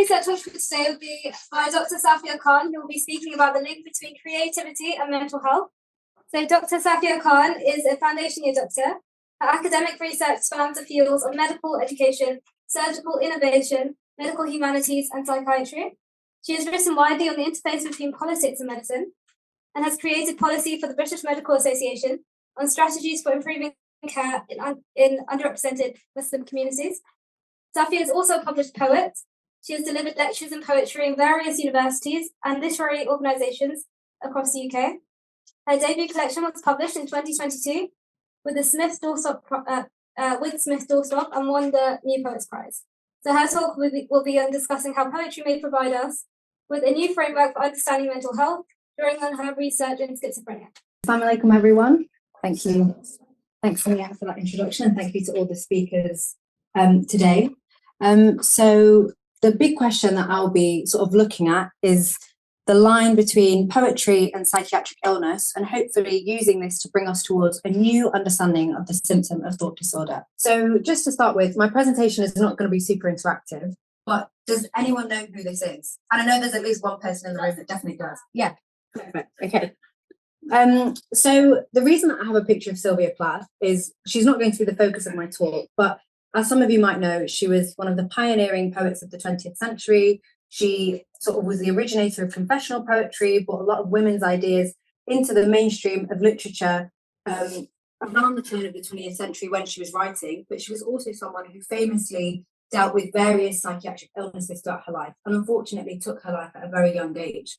research talk for today will be by Dr. Safia Khan, who will be speaking about the link between creativity and mental health. So Dr. Safia Khan is a foundation year doctor. Her academic research spans the fields of medical education, surgical innovation, medical humanities, and psychiatry. She has written widely on the interface between politics and medicine, and has created policy for the British Medical Association on strategies for improving care in underrepresented Muslim communities. Safia is also a published poet. She has delivered lectures in poetry in various universities and literary organisations across the UK. Her debut collection was published in 2022 with the Smith-Doorstop and won the New Poets Prize. So her talk will be on discussing how poetry may provide us with a new framework for understanding mental health, drawing on her research in schizophrenia. Assalamu alaikum, everyone. Thank you. Thanks, Sonia, for that introduction, and thank you to all the speakers today. So the big question that I'll be sort of looking at is the line between poetry and psychiatric illness, and hopefully using this to bring us towards a new understanding of the symptom of thought disorder. So just to start with, my presentation is not going to be super interactive, but does anyone know who this is? And I know there's at least one person in the room that definitely does. Yeah, perfect. Okay. So the reason that I have a picture of Sylvia Plath is she's not going to be the focus of my talk, but as some of you might know, she was one of the pioneering poets of the 20th century. She sort of was the originator of confessional poetry, brought a lot of women's ideas into the mainstream of literature around the turn of the 20th century when she was writing, but she was also someone who famously dealt with various psychiatric illnesses throughout her life, and unfortunately took her life at a very young age.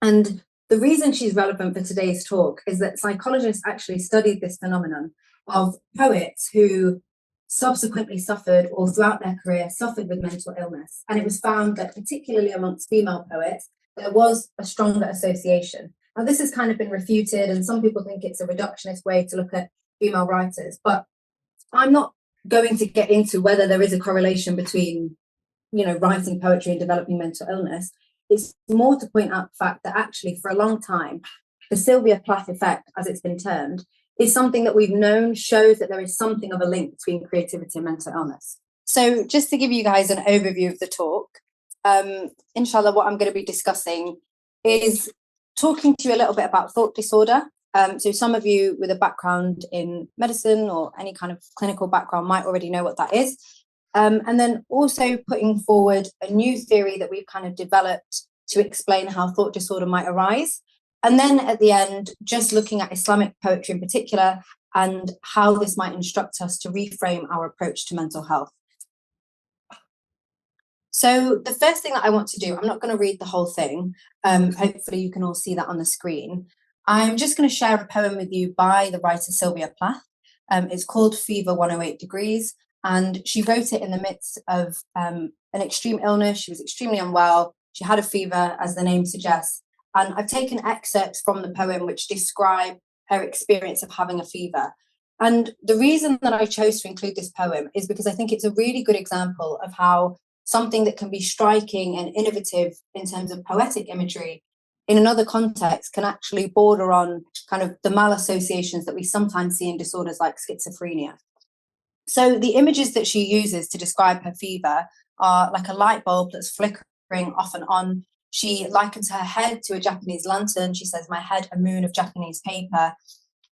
And the reason she's relevant for today's talk is that psychologists actually studied this phenomenon of poets who subsequently suffered, or throughout their career suffered, with mental illness. And it was found that particularly amongst female poets, there was a stronger association. Now this has kind of been refuted, and some people think it's a reductionist way to look at female writers, but I'm not going to get into whether there is a correlation between, writing poetry and developing mental illness. It's more to point out the fact that actually for a long time, the Sylvia Plath effect, as it's been termed, is something that we've known shows that there is something of a link between creativity and mental illness. So just to give you guys an overview of the talk, inshallah, what I'm going to be discussing is talking to you a little bit about thought disorder. So some of you with a background in medicine or any kind of clinical background might already know what that is. And then also putting forward a new theory that we've kind of developed to explain how thought disorder might arise. And then at the end, just looking at Islamic poetry in particular and how this might instruct us to reframe our approach to mental health. So the first thing that I want to do, I'm not going to read the whole thing. Hopefully you can all see that on the screen. I'm just going to share a poem with you by the writer Sylvia Plath. It's called Fever 108 Degrees. And she wrote it in the midst of an extreme illness. She was extremely unwell. She had a fever, as the name suggests. And I've taken excerpts from the poem which describe her experience of having a fever. And the reason that I chose to include this poem is because I think it's a really good example of how something that can be striking and innovative in terms of poetic imagery in another context can actually border on kind of the malassociations that we sometimes see in disorders like schizophrenia. So the images that she uses to describe her fever are like a light bulb that's flickering off and on. She likens her head to a Japanese lantern. She says, my head, a moon of Japanese paper.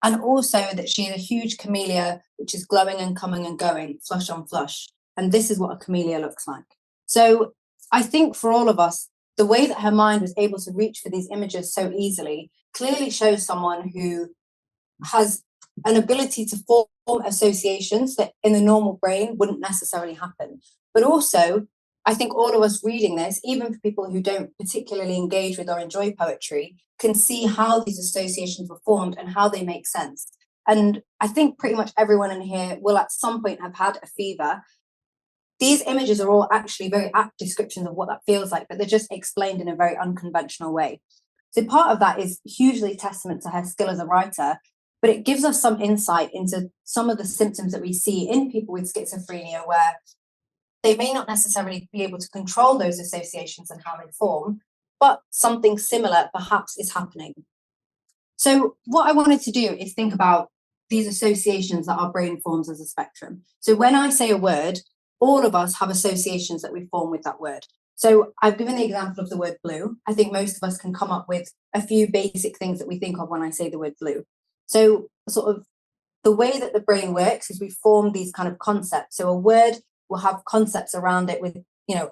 And also that she is a huge camellia, which is glowing and coming and going, flush on flush. And this is what a camellia looks like. So I think for all of us, the way that her mind was able to reach for these images so easily clearly shows someone who has an ability to form associations that in the normal brain wouldn't necessarily happen. But also, I think all of us reading this, even for people who don't particularly engage with or enjoy poetry, can see how these associations were formed and how they make sense. And I think pretty much everyone in here will at some point have had a fever. These images are all actually very apt descriptions of what that feels like, but they're just explained in a very unconventional way. So part of that is hugely testament to her skill as a writer, but it gives us some insight into some of the symptoms that we see in people with schizophrenia, where they may not necessarily be able to control those associations and how they form, but something similar perhaps is happening. So what I wanted to do is think about these associations that our brain forms as a spectrum. So when I say a word, all of us have associations that we form with that word. So I've given the example of the word blue. I think most of us can come up with a few basic things that we think of when I say the word blue. So sort of the way that the brain works is we form these kind of concepts. So a word will have concepts around it with,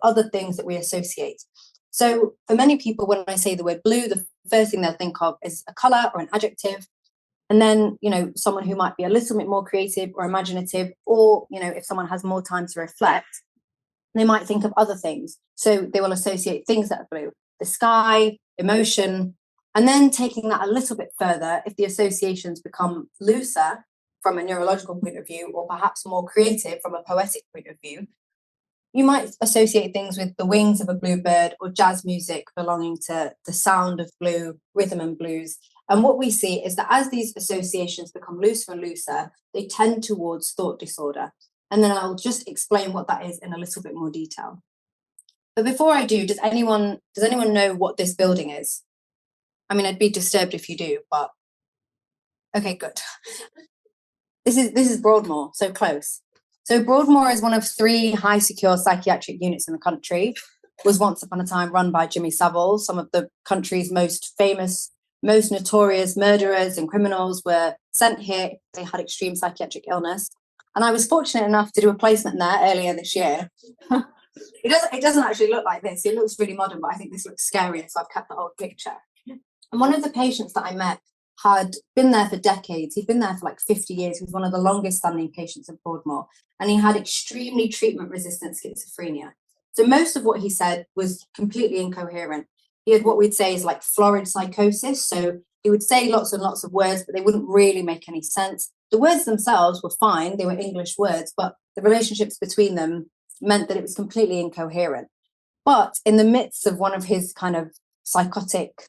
other things that we associate. So for many people, when I say the word blue, the first thing they'll think of is a color or an adjective. And then, someone who might be a little bit more creative or imaginative, or, if someone has more time to reflect, they might think of other things. So they will associate things that are blue, the sky, emotion, and then taking that a little bit further, if the associations become looser from a neurological point of view, or perhaps more creative from a poetic point of view, you might associate things with the wings of a bluebird or jazz music belonging to the sound of blue, rhythm and blues. And what we see is that as these associations become looser and looser, they tend towards thought disorder. And then I'll just explain what that is in a little bit more detail. But before I do, does anyone know what this building is? I mean, I'd be disturbed if you do, but okay, good. This is Broadmoor, so close. So Broadmoor is one of 3 high secure psychiatric units in the country. It was once upon a time run by Jimmy Savile. Some of the country's most famous, most notorious murderers and criminals were sent here if they had extreme psychiatric illness. And I was fortunate enough to do a placement there earlier this year. It doesn't actually look like this. It looks really modern, but I think this looks scarier, so I've kept the old picture. And one of the patients that I met had been there for decades. He'd been there for like 50 years. He was one of the longest standing patients at Broadmoor, and he had extremely treatment-resistant schizophrenia. So most of what he said was completely incoherent. He had what we'd say is like florid psychosis. So he would say lots and lots of words, but they wouldn't really make any sense. The words themselves were fine. They were English words, but the relationships between them meant that it was completely incoherent. But in the midst of one of his kind of psychotic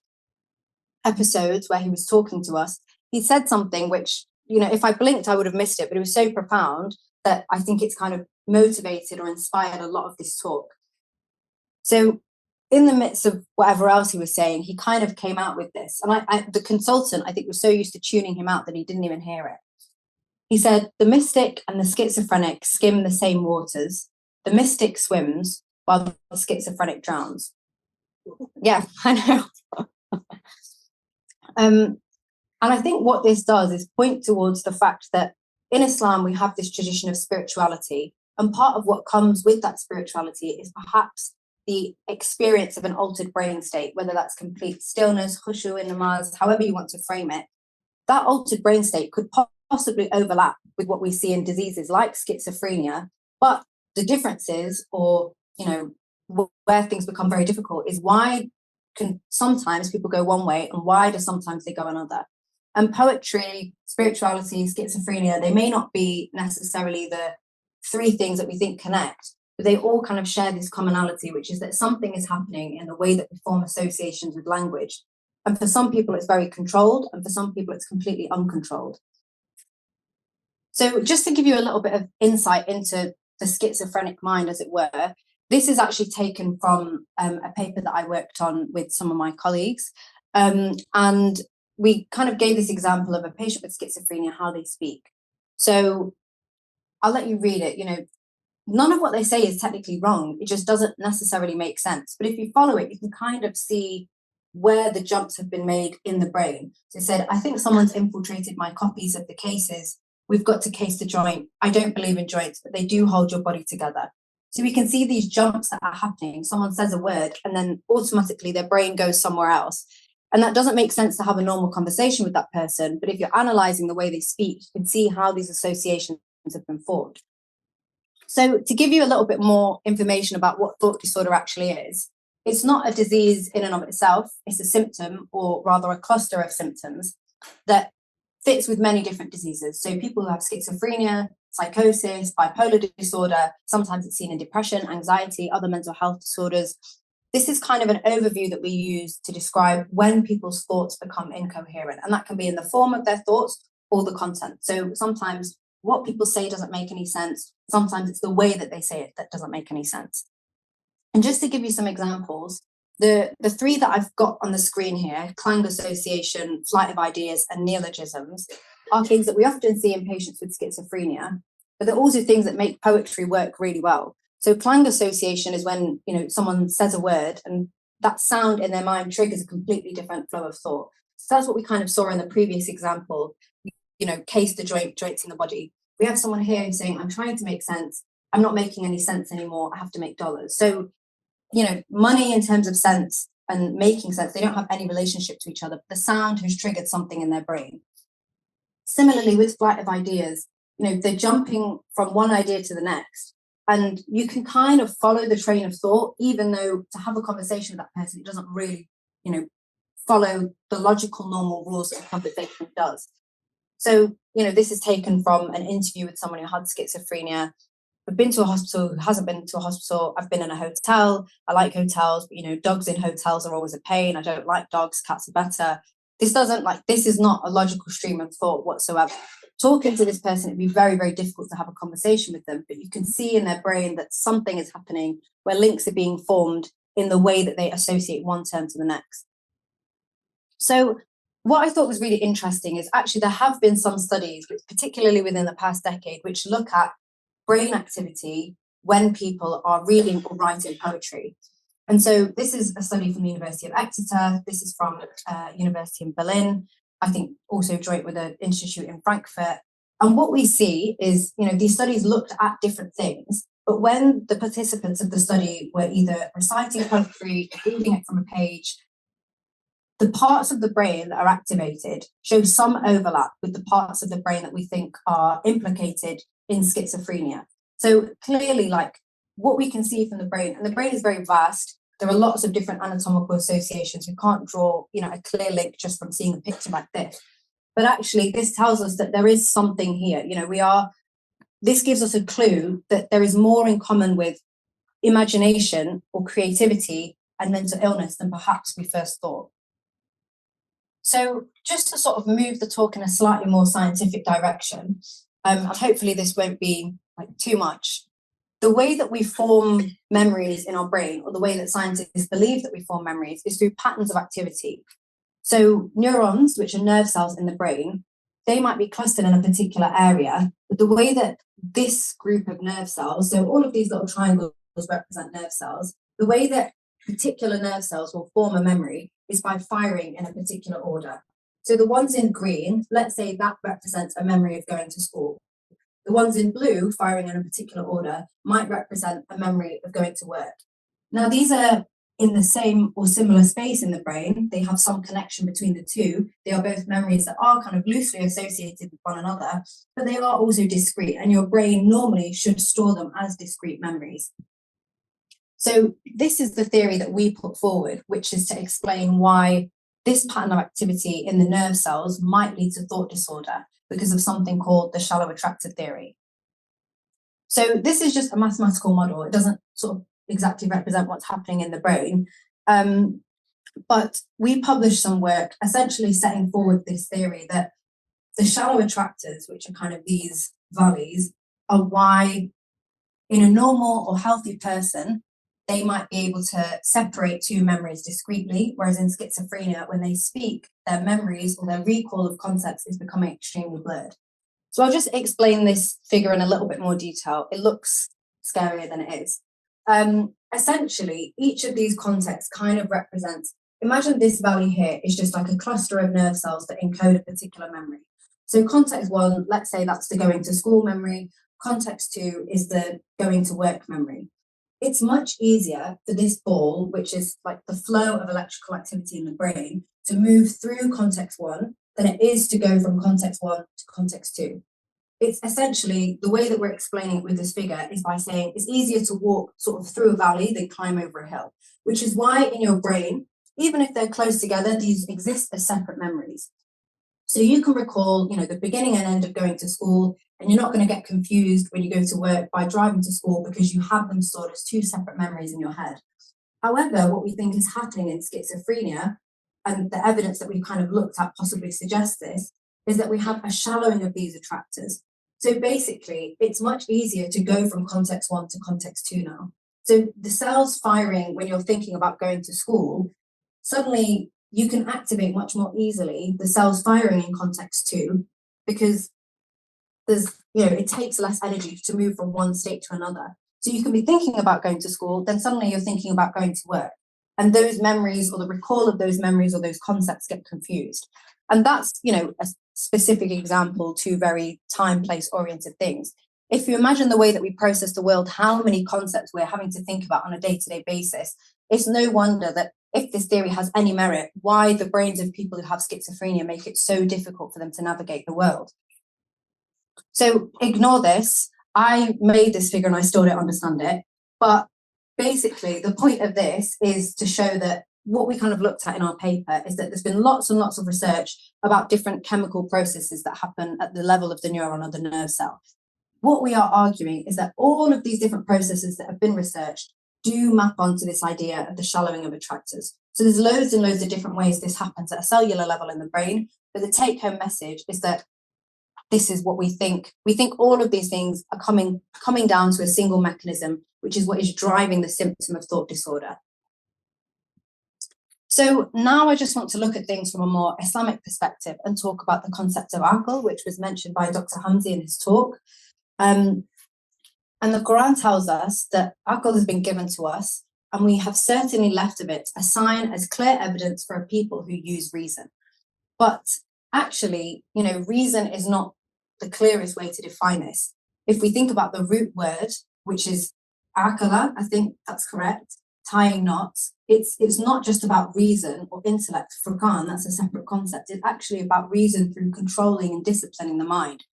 episodes where he was talking to us, he said something which, if I blinked, I would have missed it, but it was so profound that I think it's kind of motivated or inspired a lot of this talk. So in the midst of whatever else he was saying, he kind of came out with this. And the consultant, I think, was so used to tuning him out that he didn't even hear it. He said, the mystic and the schizophrenic skim the same waters. The mystic swims while the schizophrenic drowns. Yeah, I know. And I think what this does is point towards the fact that in Islam, we have this tradition of spirituality. And part of what comes with that spirituality is perhaps the experience of an altered brain state, whether that's complete stillness, khushu in namaz, however you want to frame it. That altered brain state could possibly overlap with what we see in diseases like schizophrenia. But the differences, or, where things become very difficult, is why can sometimes people go one way and why do sometimes they go another. And poetry, spirituality, schizophrenia, they may not be necessarily the 3 things that we think connect, but they all kind of share this commonality, which is that something is happening in the way that we form associations with language. And for some people, it's very controlled, and for some people, it's completely uncontrolled. So just to give you a little bit of insight into the schizophrenic mind, as it were, this is actually taken from a paper that I worked on with some of my colleagues. And we kind of gave this example of a patient with schizophrenia, how they speak. So I'll let you read it. None of what they say is technically wrong. It just doesn't necessarily make sense. But if you follow it, you can kind of see where the jumps have been made in the brain. So it said, I think someone's infiltrated my copies of the cases. We've got to case the joint. I don't believe in joints, but they do hold your body together. So we can see these jumps that are happening. Someone says a word and then automatically their brain goes somewhere else. And that doesn't make sense to have a normal conversation with that person. But if you're analyzing the way they speak, you can see how these associations have been formed. So to give you a little bit more information about what thought disorder actually is, it's not a disease in and of itself. It's a symptom, or rather a cluster of symptoms that fits with many different diseases. So people who have schizophrenia, psychosis, bipolar disorder, sometimes it's seen in depression, anxiety, other mental health disorders. This is kind of an overview that we use to describe when people's thoughts become incoherent. And that can be in the form of their thoughts or the content. So sometimes what people say doesn't make any sense. Sometimes it's the way that they say it that doesn't make any sense. And just to give you some examples, the 3 that I've got on the screen here, clang association, flight of ideas, and neologisms, are things that we often see in patients with schizophrenia, but they're also things that make poetry work really well. So clang association is when, someone says a word and that sound in their mind triggers a completely different flow of thought. So that's what we kind of saw in the previous example, case the joints in the body. We have someone here who's saying, I'm trying to make sense. I'm not making any sense anymore. I have to make dollars. So, money in terms of sense and making sense, they don't have any relationship to each other. But the sound has triggered something in their brain. Similarly, with flight of ideas, they're jumping from one idea to the next. And you can kind of follow the train of thought, even though to have a conversation with that person, it doesn't really, follow the logical, normal rules that a conversation does. So, this is taken from an interview with someone who had schizophrenia. I've been to a hospital, who hasn't been to a hospital. I've been in a hotel. I like hotels, but dogs in hotels are always a pain. I don't like dogs, cats are better. This is not a logical stream of thought whatsoever. Talking to this person, it'd be very, very difficult to have a conversation with them, but you can see in their brain that something is happening where links are being formed in the way that they associate one term to the next. So what I thought was really interesting is actually there have been some studies, particularly within the past decade, which look at brain activity when people are reading or writing poetry. And so this is a study from the University of Exeter. This is from University in Berlin, I think also joint with an institute in Frankfurt. And what we see is, these studies looked at different things, but when the participants of the study were either reciting poetry, reading it from a page, the parts of the brain that are activated show some overlap with the parts of the brain that we think are implicated in schizophrenia. So clearly, what we can see from the brain, and the brain is very vast, there are lots of different anatomical associations. We can't draw, a clear link just from seeing a picture like this. But actually, this tells us that there is something here. This gives us a clue that there is more in common with imagination or creativity and mental illness than perhaps we first thought. So just to sort of move the talk in a slightly more scientific direction, and hopefully this won't be too much, the way that we form memories in our brain, or the way that scientists believe that we form memories, is through patterns of activity. So neurons, which are nerve cells in the brain, they might be clustered in a particular area, but the way that this group of nerve cells, so all of these little triangles represent nerve cells, the way that particular nerve cells will form a memory is by firing in a particular order. So the ones in green, let's say that represents a memory of going to school. The ones in blue, firing in a particular order, might represent a memory of going to work. Now, these are in the same or similar space in the brain. They have some connection between the two. They are both memories that are kind of loosely associated with one another, but they are also discrete, and your brain normally should store them as discrete memories. So this is the theory that we put forward, which is to explain why this pattern of activity in the nerve cells might lead to thought disorder because of something called the shallow attractor theory. So this is just a mathematical model. It doesn't sort of exactly represent what's happening in the brain. But we published some work essentially setting forward this theory that the shallow attractors, which are kind of these valleys, are why in a normal or healthy person, they might be able to separate two memories discreetly, whereas in schizophrenia, when they speak, their memories or their recall of concepts is becoming extremely blurred. So I'll just explain this figure in a little bit more detail. It looks scarier than it is. Essentially, each of these contexts kind of represents, imagine this valley here is just like a cluster of nerve cells that encode a particular memory. So context one, let's say that's the going to school memory. Context two is the going to work memory. It's much easier for this ball, which is like the flow of electrical activity in the brain, to move through context one than it is to go from context one to context two. It's essentially the way that we're explaining it with this figure is by saying it's easier to walk sort of through a valley than climb over a hill, which is why in your brain, even if they're close together, these exist as separate memories. So you can recall, the beginning and end of going to school, and you're not going to get confused when you go to work by driving to school because you have them stored as two separate memories in your head. However, what we think is happening in schizophrenia, and the evidence that we've kind of looked at possibly suggests this, is that we have a shallowing of these attractors. So basically, it's much easier to go from context one to context two now. So the cells firing when you're thinking about going to school, suddenly you can activate much more easily the cells firing in context two because it takes less energy to move from one state to another. So you can be thinking about going to school, then suddenly you're thinking about going to work. And those memories or the recall of those memories or those concepts get confused. And that's, a specific example to very time, place oriented things. If you imagine the way that we process the world, how many concepts we're having to think about on a day-to-day basis, it's no wonder that if this theory has any merit, why the brains of people who have schizophrenia make it so difficult for them to navigate the world. So ignore this. I made this figure and I still don't understand it. But basically, the point of this is to show that what we kind of looked at in our paper is that there's been lots and lots of research about different chemical processes that happen at the level of the neuron or the nerve cell. What we are arguing is that all of these different processes that have been researched do map onto this idea of the shallowing of attractors. So there's loads and loads of different ways this happens at a cellular level in the brain, but the take-home message is that this is what we think. We think all of these things are coming down to a single mechanism, which is what is driving the symptom of thought disorder. So now I just want to look at things from a more Islamic perspective and talk about the concept of aql, which was mentioned by Dr. Hamzi in his talk. And the Quran tells us that aql has been given to us, and we have certainly left of it a sign as clear evidence for a people who use reason. But actually, reason is not the clearest way to define this. If we think about the root word, which is aqala, I think that's correct, tying knots, it's not just about reason or intellect. Furqan, that's a separate concept. It's actually about reason through controlling and disciplining the mind.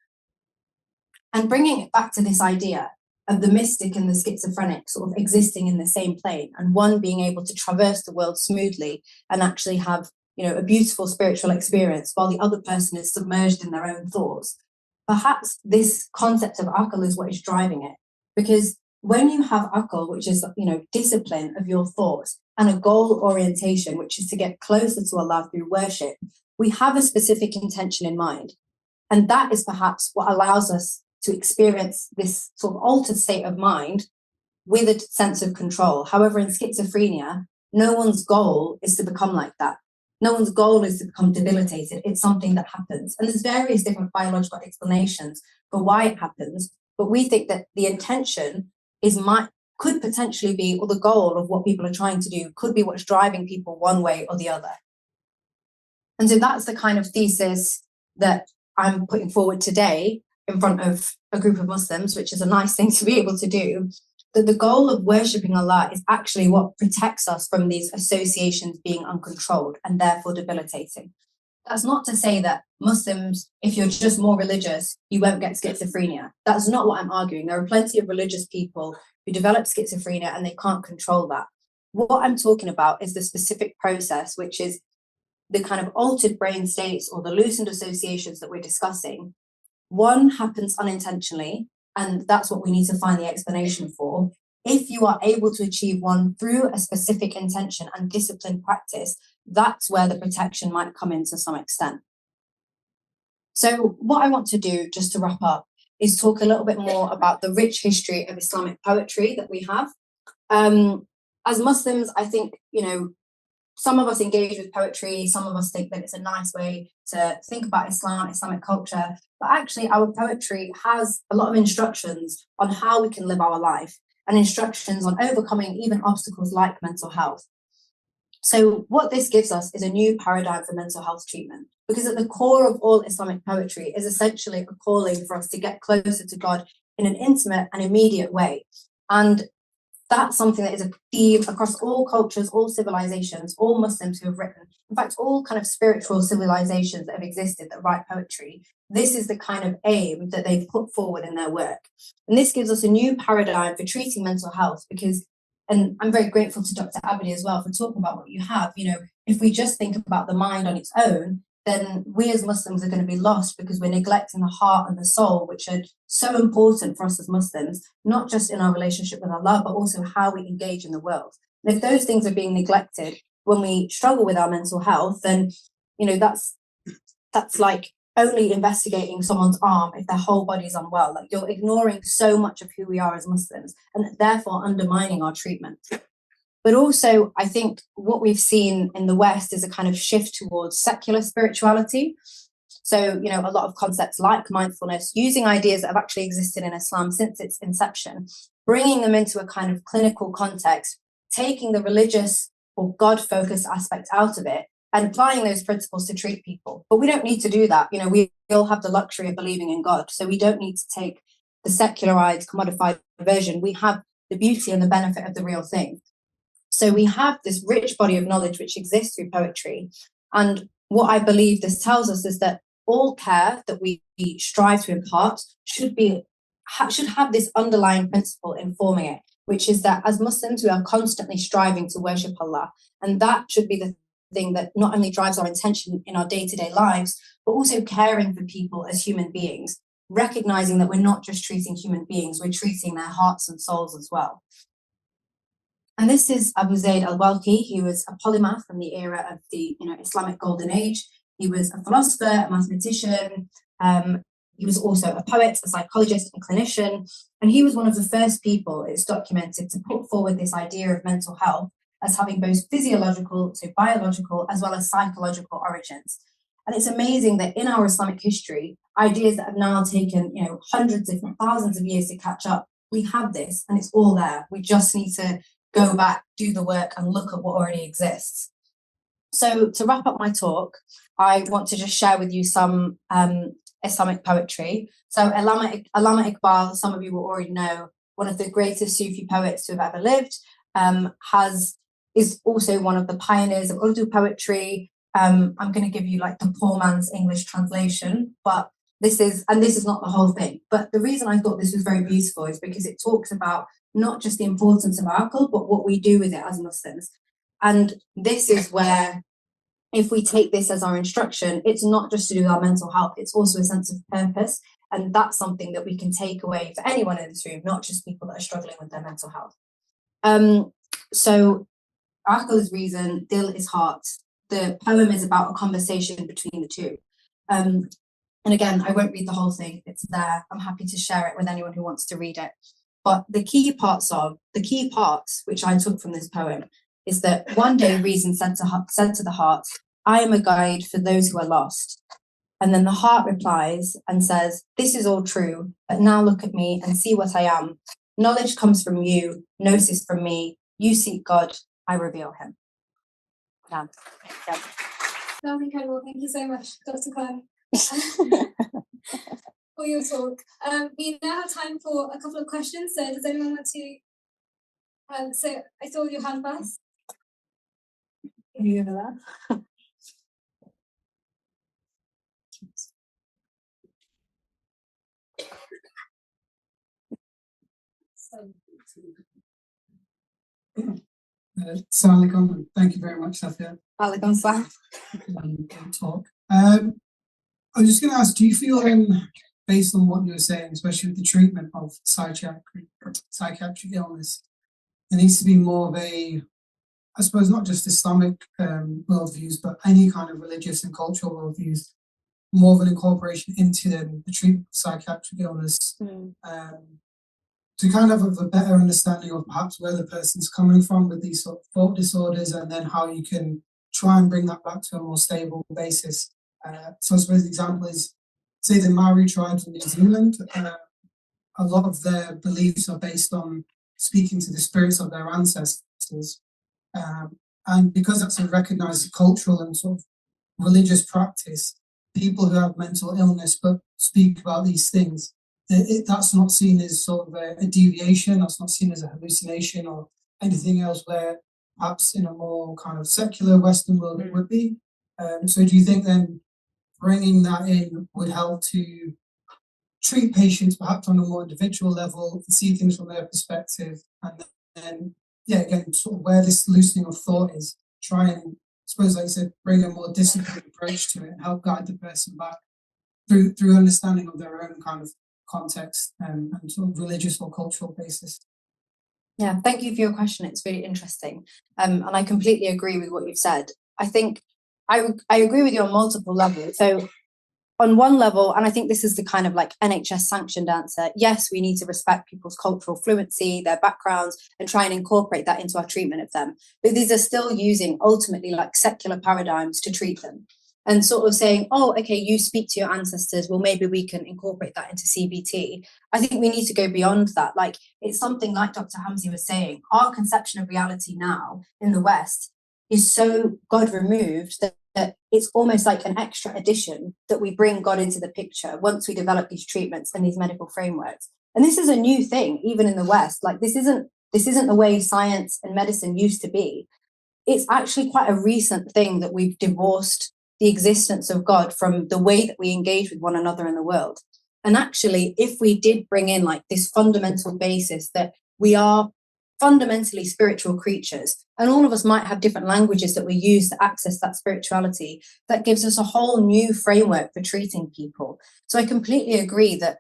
And bringing it back to this idea of the mystic and the schizophrenic sort of existing in the same plane, and one being able to traverse the world smoothly and actually have a beautiful spiritual experience while the other person is submerged in their own thoughts. Perhaps this concept of aql is what is driving it, because when you have aql, which is discipline of your thoughts, and a goal orientation, which is to get closer to Allah through worship, we have a specific intention in mind, and that is perhaps what allows us to experience this sort of altered state of mind with a sense of control. However, in schizophrenia, no one's goal is to become like that. No one's goal is to become debilitated. It's something that happens. And there's various different biological explanations for why it happens. But we think that the intention could potentially be, or the goal of what people are trying to do could be what's driving people one way or the other. And so that's the kind of thesis that I'm putting forward today in front of a group of Muslims, which is a nice thing to be able to do, that the goal of worshipping Allah is actually what protects us from these associations being uncontrolled and therefore debilitating. That's not to say that Muslims, if you're just more religious, you won't get schizophrenia. That's not what I'm arguing. There are plenty of religious people who develop schizophrenia and they can't control that. What I'm talking about is the specific process, which is the kind of altered brain states or the loosened associations that we're discussing. One happens unintentionally, and that's what we need to find the explanation for. If you are able to achieve one through a specific intention and disciplined practice, that's where the protection might come in to some extent. So what I want to do, just to wrap up, is talk a little bit more about the rich history of Islamic poetry that we have. As Muslims, I think, some of us engage with poetry, some of us think that it's a nice way to think about Islam, Islamic culture, but actually our poetry has a lot of instructions on how we can live our life and instructions on overcoming even obstacles like mental health. So what this gives us is a new paradigm for mental health treatment, because at the core of all Islamic poetry is essentially a calling for us to get closer to God in an intimate and immediate way. And that's something that is a theme across all cultures, all civilizations, all Muslims who have written, in fact, all kind of spiritual civilizations that have existed that write poetry. This is the kind of aim that they've put forward in their work. And this gives us a new paradigm for treating mental health because, and I'm very grateful to Dr. Abadi as well for talking about what you have. If we just think about the mind on its own, then we as Muslims are going to be lost because we're neglecting the heart and the soul, which are so important for us as Muslims, not just in our relationship with Allah, but also how we engage in the world. And if those things are being neglected when we struggle with our mental health, then, that's like only investigating someone's arm if their whole body is unwell. Like, you're ignoring so much of who we are as Muslims and therefore undermining our treatment. But also, I think what we've seen in the West is a kind of shift towards secular spirituality. So, a lot of concepts like mindfulness, using ideas that have actually existed in Islam since its inception, bringing them into a kind of clinical context, taking the religious or God-focused aspect out of it, and applying those principles to treat people. But we don't need to do that. You know, we all have the luxury of believing in God, so we don't need to take the secularized, commodified version. We have the beauty and the benefit of the real thing. So we have this rich body of knowledge which exists through poetry. And what I believe this tells us is that all care that we strive to impart should have this underlying principle informing it, which is that as Muslims, we are constantly striving to worship Allah. And that should be the thing that not only drives our intention in our day-to-day lives, but also caring for people as human beings, recognizing that we're not just treating human beings, we're treating their hearts and souls as well. And this is Abu Zayd al-Walqi. He was a polymath from the era of the Islamic Golden Age. He was a philosopher, a mathematician. He was also a poet, a psychologist, and clinician. And he was one of the first people, it's documented, to put forward this idea of mental health as having both physiological, so biological, as well as psychological origins. And it's amazing that in our Islamic history, ideas that have now taken hundreds, if not thousands of years to catch up, we have this and it's all there. We just need to go back, do the work, and look at what already exists. So to wrap up my talk, I want to just share with you some Islamic poetry. So Allama Iqbal, some of you will already know, one of the greatest Sufi poets to have ever lived, is also one of the pioneers of Urdu poetry. I'm going to give you like the poor man's English translation, but this is not the whole thing. But the reason I thought this was very beautiful is because it talks about not just the importance of alcohol, but what we do with it as Muslims. And this is where, if we take this as our instruction, it's not just to do with our mental health, it's also a sense of purpose. And that's something that we can take away for anyone in this room, not just people that are struggling with their mental health. So Aql is reason, Dil is heart. The poem is about a conversation between the two. And again, I won't read the whole thing, it's there. I'm happy to share it with anyone who wants to read it. But the key parts, which I took from this poem, is that one day reason said to the heart, I am a guide for those who are lost. And then the heart replies and says, this is all true, but now look at me and see what I am. Knowledge comes from you, gnosis from me. You seek God, I reveal him. Yeah. That was incredible. Thank you so much, Dr. Khan, for your talk. We now have time for a couple of questions. So does anyone want to? So I saw your hand first. You over there? Assalamu alaikum. Thank you very much, Safia. Alaikum salam. Great talk. I was just going to ask, do you feel, based on what you were saying, especially with the treatment of psychiatric illness, there needs to be more of a, I suppose, not just Islamic worldviews, but any kind of religious and cultural worldviews, more of an incorporation into the treatment of psychiatric illness, to kind of have a better understanding of perhaps where the person's coming from with these sort of thought disorders, and then how you can try and bring that back to a more stable basis. So I suppose the example is, say, the Maori tribes in New Zealand, a lot of their beliefs are based on speaking to the spirits of their ancestors. And because that's a recognized cultural and sort of religious practice, people who have mental illness but speak about these things, that's not seen as sort of a deviation, that's not seen as a hallucination or anything else, where perhaps in a more kind of secular Western world it would be. So do you think then bringing that in would help to treat patients perhaps on a more individual level, see things from their perspective, and then, yeah, again, sort of where this loosening of thought is, try and, I suppose, like I said, bring a more disciplined approach to it and help guide the person back through understanding of their own kind of context and sort of religious or cultural basis. Yeah, thank you for your question. It's really interesting. And I completely agree with what you've said. I think I agree with you on multiple levels. So on one level, and I think this is the kind of like NHS sanctioned answer, yes, we need to respect people's cultural fluency, their backgrounds, and try and incorporate that into our treatment of them. But these are still using ultimately like secular paradigms to treat them. and sort of saying, oh, okay, you speak to your ancestors, well, maybe we can incorporate that into CBT. I think we need to go beyond that. Like, it's something like Dr. Hamzy was saying, our conception of reality now in the West is so God removed that it's almost like an extra addition that we bring God into the picture once we develop these treatments and these medical frameworks. And this is a new thing, even in the West. Like, this isn't the way science and medicine used to be. It's actually quite a recent thing that we've divorced the existence of God from the way that we engage with one another in the world. And actually, if we did bring in like this fundamental basis that we are fundamentally spiritual creatures, and all of us might have different languages that we use to access that spirituality, that gives us a whole new framework for treating people. So I completely agree that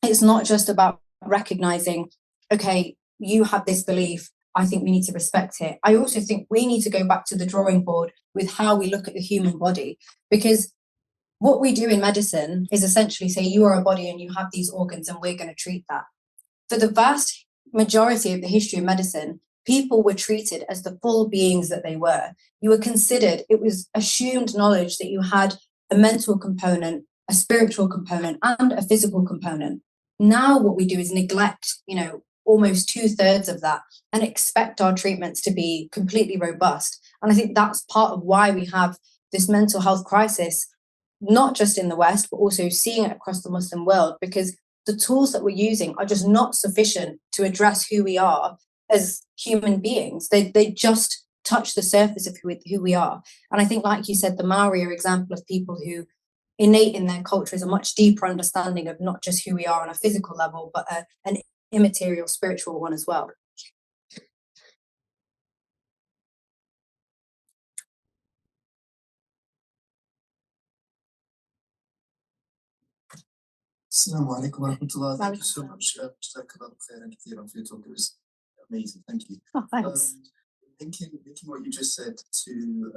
it's not just about recognizing, okay, you have this belief, I think we need to respect it. I also think we need to go back to the drawing board with how we look at the human body, because what we do in medicine is essentially say you are a body and you have these organs and we're going to treat that. For the vast majority of the history of medicine, people were treated as the full beings that they were. You were considered, it was assumed knowledge that you had a mental component, a spiritual component, and a physical component. Now what we do is neglect, almost 2/3 of that and expect our treatments to be completely robust. And I think that's part of why we have this mental health crisis, not just in the West, but also seeing it across the Muslim world, because the tools that we're using are just not sufficient to address who we are as human beings. They just touch the surface of who we are. And I think, like you said, the Maori are an example of people who innate in their culture is a much deeper understanding of not just who we are on a physical level, but an immaterial spiritual one as well. Assalamu alaikum wa rahmatullah. Thank you so much. Jazakallah khairan kathiran for your talk. It was amazing. Thank you. Oh, thanks. Linking what you just said to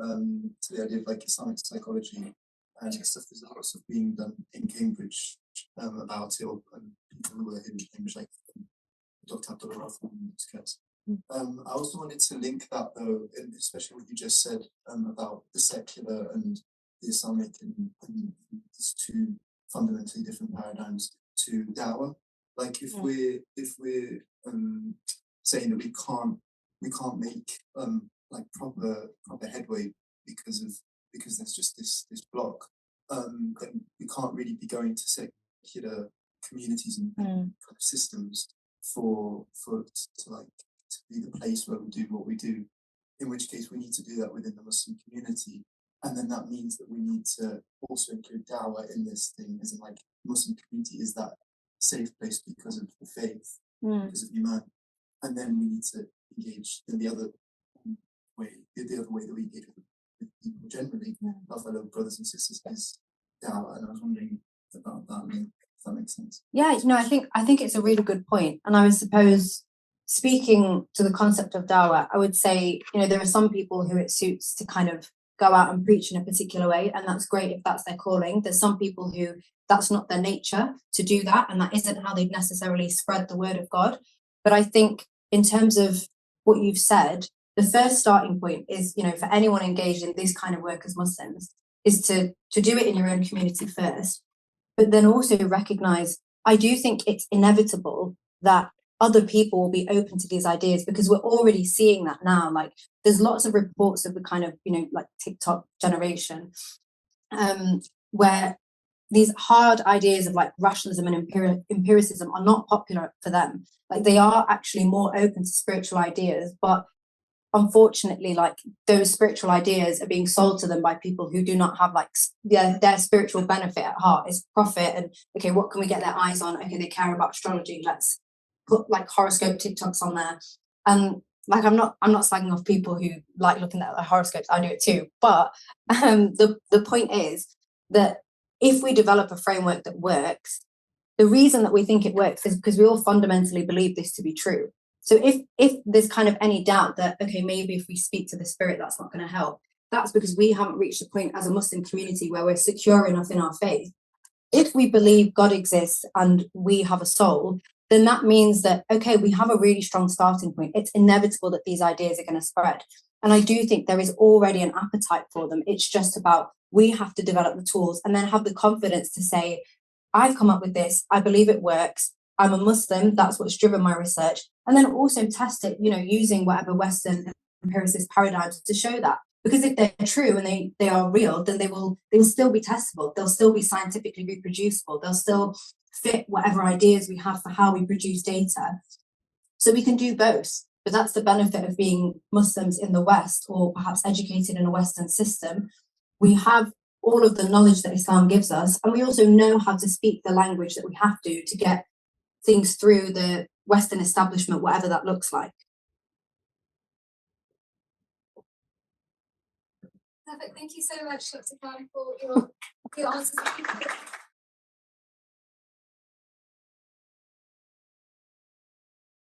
the idea of like Islamic psychology and stuff, there's a lot of stuff being done in Cambridge about it, or people who are in Cambridge, like Dr. Abdullah Rahman in this case. I also wanted to link that though, and especially what you just said about the secular and the Islamic and these two fundamentally different paradigms to dawah. Like if we're saying that we can't make like proper headway because there's just this block, then we can't really be going to secular communities and kind of systems to be the place where we do what we do, in which case we need to do that within the Muslim community. And then that means that we need to also include dawah in this thing, as in like Muslim community is that safe place because of the faith, because of Iman. And then we need to engage in the other way that we engage with people generally, our fellow brothers and sisters, is dawah. And I was wondering about that link, if that makes sense. Yeah, I think it's a really good point. And I suppose speaking to the concept of dawah, I would say, there are some people who it suits to kind of go out and preach in a particular way, and that's great if that's their calling. There's some people who that's not their nature to do that, and that isn't how they'd necessarily spread the word of God. But I think in terms of what you've said, the first starting point is, for anyone engaged in this kind of work as Muslims, is to do it in your own community first, but then also recognize, I do think it's inevitable that other people will be open to these ideas, because we're already seeing that now. Like, there's lots of reports of the kind of, like TikTok generation, where these hard ideas of like rationalism and empiricism are not popular for them. Like, they are actually more open to spiritual ideas, but unfortunately, like, those spiritual ideas are being sold to them by people who do not have like their spiritual benefit at heart. It's profit, and okay, what can we get their eyes on? Okay, they care about astrology, let's put like horoscope TikToks on there. And like, I'm not slagging off people who like looking at their horoscopes. I do it too. But the point is that if we develop a framework that works, the reason that we think it works is because we all fundamentally believe this to be true. So if there's kind of any doubt that, okay, maybe if we speak to the spirit, that's not going to help, that's because we haven't reached a point as a Muslim community where we're secure enough in our faith. If we believe God exists and we have a soul, then that means that, okay, we have a really strong starting point. It's inevitable that these ideas are going to spread. And I do think there is already an appetite for them. It's just about, we have to develop the tools and then have the confidence to say, I've come up with this, I believe it works, I'm a Muslim, that's what's driven my research. And then also test it, using whatever Western empiricist paradigms to show that. Because if they're true and they are real, then they will still be testable, they'll still be scientifically reproducible, they'll still fit whatever ideas we have for how we produce data. So we can do both. But that's the benefit of being Muslims in the West, or perhaps educated in a Western system. We have all of the knowledge that Islam gives us, and we also know how to speak the language that we have to get things through the Western establishment, whatever that looks like. Perfect. Thank you so much, Dr. Khan, for your answers.